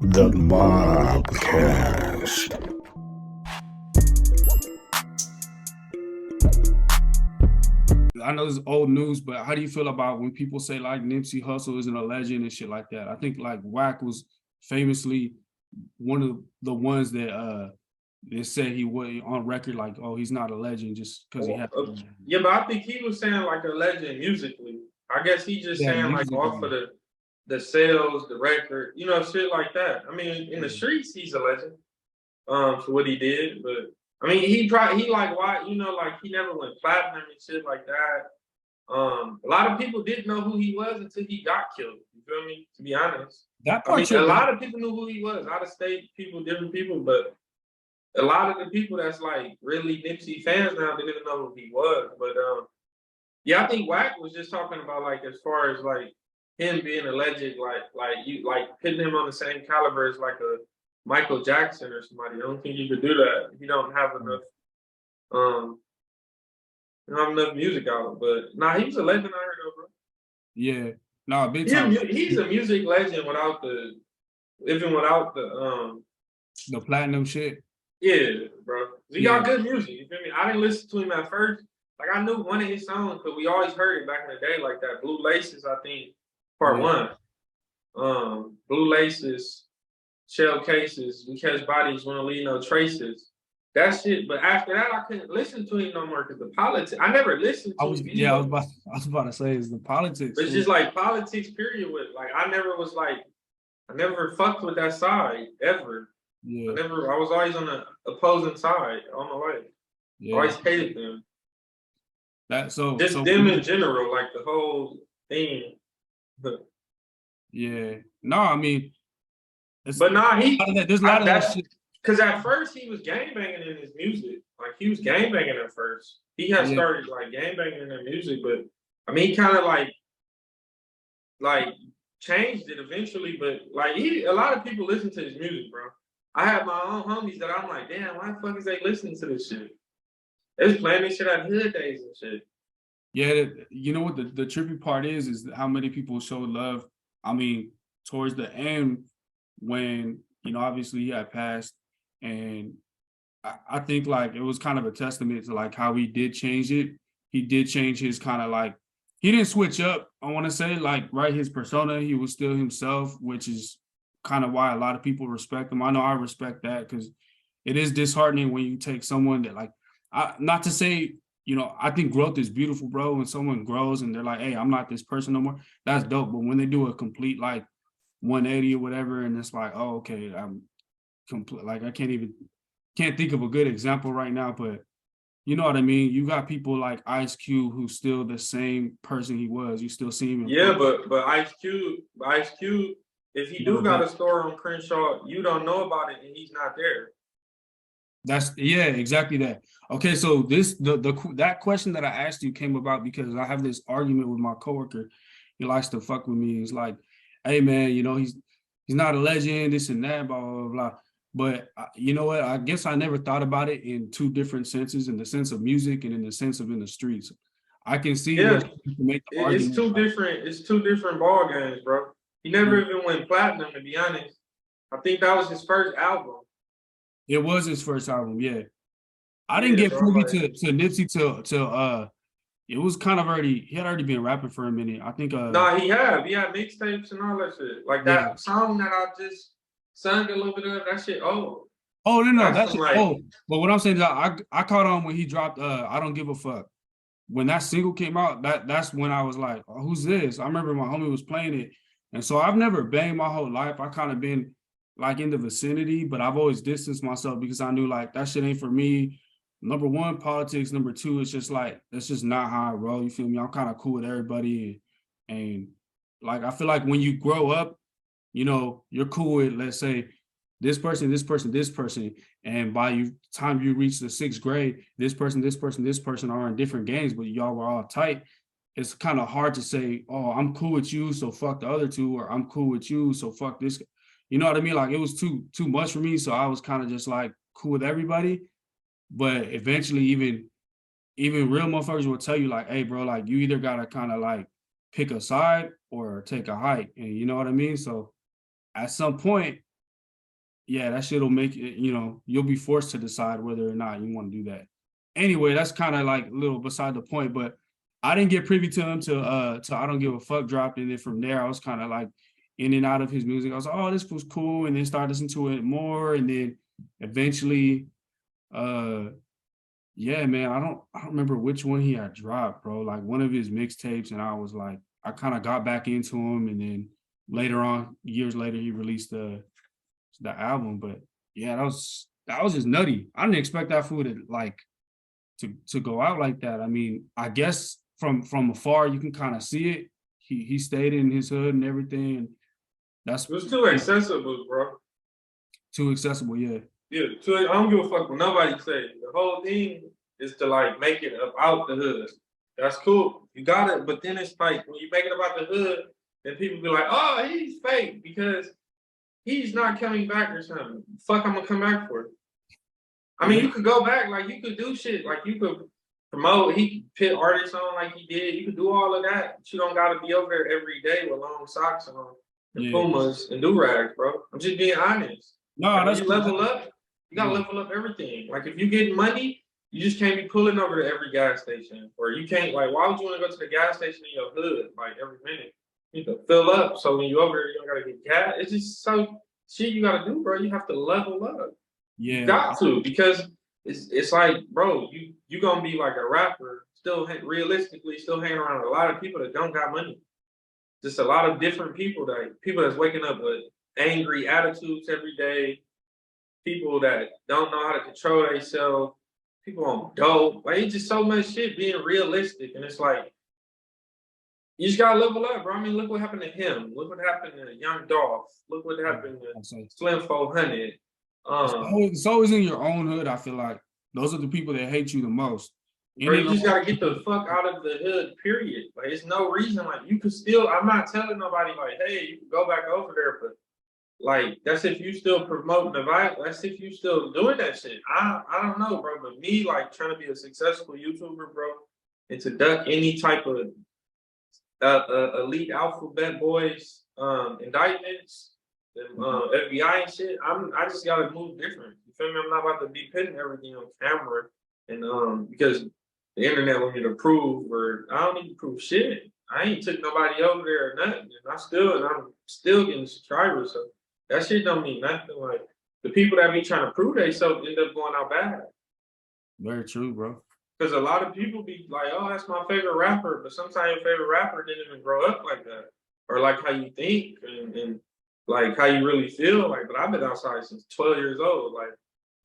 The Mobcast. I know this is old news, but how do you feel about when people say like Nipsey Hussle isn't a legend and shit like that? I think like Wack was famously one of the ones that they said he was on record like, oh, he's not a legend just because he had. Yeah, but I think he was saying like a legend musically. I guess he just saying like off of the sales, the record, you know, shit like that. I mean, in the streets, he's a legend for what he did. But I mean, he like why, you know, like he never went platinum and shit like that. A lot of people didn't know who he was until he got killed. You feel me? To be honest, That part, a lot of people knew who he was. Out of state people, different people, but a lot of the people that's like really Nipsey fans now didn't even know who he was. But yeah, I think Wack was just talking about like as far as like him being a legend, like you like putting him on the same caliber as like a Michael Jackson or somebody. I don't think you could do that if you don't have enough music out. But nah, he was a legend I heard of, bro. Yeah. No, big time. He's a music legend without the platinum shit. Yeah, bro. He got good music. You feel me? I didn't listen to him at first. Like I knew one of his songs because we always heard it back in the day, like that Blue Laces, I think, part one. Blue Laces, Shell Cases, We Catch Bodies, Won't Leave No Traces. That shit, but after that I couldn't listen to him no more because the politics. I never listened to him. Yeah, I was about to say is the politics. But it's just like politics, period. With like I never fucked with that side ever. Yeah. I was always on the opposing side all my life. Yeah. I always hated them. Them in general, like the whole thing. Yeah. No, I mean, there's a lot of that shit. Because at first he was gangbanging in his music. Like he was gangbanging at first. He had started like gangbanging in their music, but I mean he kind of like changed it eventually. But like a lot of people listen to his music, bro. I have my own homies that I'm like, damn, why the fuck is they listening to this shit? They was playing this shit at hood days and shit. Yeah, you know what the trippy part is how many people showed love. I mean, towards the end when, you know, obviously he had passed, and I think like it was kind of a testament to like how he did change it. He did change his kind of like, he didn't switch up, I want to say, like, right, his persona, he was still himself, which is kind of why a lot of people respect him. I know I respect that because it is disheartening when you take someone that like, not to say, you know, I think growth is beautiful, bro. When someone grows and they're like, hey, I'm not this person no more, that's dope. But when they do a complete like 180 or whatever, and it's like, oh, okay, I'm complete. Like I can't think of a good example right now, but you know what I mean? You got people like Ice Cube who's still the same person he was. You still see him. Yeah, but Ice Cube, if he got a store on Crenshaw, you don't know about it and he's not there. Exactly that. Okay, so that question that I asked you came about because I have this argument with my coworker. He likes to fuck with me. He's like, hey man, you know, he's not a legend, this and that, blah, blah, blah. But you know what? I guess I never thought about it in two different senses, in the sense of music and in the sense of in the streets. I can see it's two different ball games, bro. He never even went platinum, to be honest. I think that was his first album. It was his first album, yeah. I didn't get privy to Nipsey till it was kind of he had already been rapping for a minute. I think nah, he had mixtapes and all that shit. Like that song that I just sung a little bit of, that shit old. Oh no, that's old. But what I'm saying is I caught on when he dropped I Don't Give a Fuck. When that single came out, that's when I was like, oh, who's this? I remember my homie was playing it. And so I've never banged my whole life. I kind of been like in the vicinity, but I've always distanced myself because I knew like that shit ain't for me. Number one, politics. Number two, it's just like, that's just not how I roll. You feel me? I'm kind of cool with everybody. And like, I feel like when you grow up, you know, you're cool with, let's say, this person, this person, this person. And by the time you reach the 6th grade, this person, this person, this person are in different gangs, but y'all were all tight. It's kind of hard to say, oh, I'm cool with you, so fuck the other two, or I'm cool with you, so fuck this. You know what I mean? Like it was too much for me. So I was kind of just like cool with everybody. But eventually even real motherfuckers will tell you like, hey bro, like you either gotta kind of like pick a side or take a hike, and you know what I mean? So at some point, yeah, that shit'll make it, you know, you'll be forced to decide whether or not you want to do that. Anyway, that's kind of like a little beside the point, but I didn't get privy to him till I Don't Give a Fuck dropped, and then from there I was kind of like in and out of his music. I was like, oh, this was cool, and then started listening to it more, and then eventually, yeah, man, I don't remember which one he had dropped, bro. Like one of his mixtapes, and I was like, I kind of got back into him, and then later on, years later, he released the album. But yeah, that was just nutty. I didn't expect that fool to like to go out like that. I mean, I guess from afar you can kind of see it. He stayed in his hood and everything. And it was too accessible, bro. Too accessible, yeah. Yeah, I don't give a fuck what nobody say. The whole thing is to like make it about the hood. That's cool. You got it, but then it's like when you make it about the hood, then people be like, oh, he's fake because he's not coming back or something. Fuck, I'm gonna come back for it. I mean, you could go back, like you could do shit, like you could promote, he could put artists on like he did. You could do all of that, but you don't gotta be over there every day with long socks on and Pumas and do-rags, bro. I'm just being honest. No, like, that's you level up, you gotta level up everything. Like if you get money, you just can't be pulling over to every gas station. Or you can't, like, why would you want to go to the gas station in your hood like every minute? You need to fill up so when you over there, you don't gotta get gas. It's just so shit you gotta do, bro. You have to level up. Yeah, you got to, because it's like, bro, you gonna be like a rapper, still realistically still hanging around a lot of people that don't got money. Just a lot of different people that's waking up with angry attitudes every day, people that don't know how to control themselves, people on dope. Like it's just so much shit being realistic, and it's like you just gotta level up, bro. I mean, look what happened to him. Look what happened to Young Dolph. Look what happened to Slim 400. It's always in your own hood. I feel like those are the people that hate you the most. Bro, you just gotta get the fuck out of the hood, period. Like, it's no reason. Like, you could still. I'm not telling nobody like, hey, you can go back over there, but like, that's if you still promoting the vibe. That's if you still doing that shit. I don't know, bro. But me, like, trying to be a successful YouTuber, bro, and to duck any type of elite alphabet boys indictments. FBI and shit, I just gotta move different. You feel me? I'm not about to be putting everything on camera, and because the internet want me to prove, or I don't need to prove shit. I ain't took nobody over there or nothing, and I'm still getting subscribers. So that shit don't mean nothing. Like the people that be trying to prove themselves end up going out bad. Very true, bro. Because a lot of people be like, oh, that's my favorite rapper, but sometimes your favorite rapper didn't even grow up like that, or like how you think and like how you really feel. Like, but I've been outside since 12 years old. Like,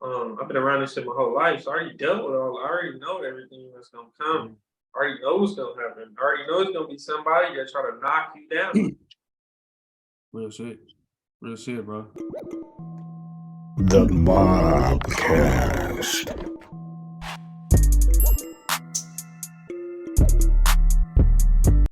I've been around this shit my whole life, so I already dealt with all. I already know everything that's gonna come. I already know what's gonna happen. I already know it's gonna be somebody that try to knock you down. Real shit, bro. The Mobcast.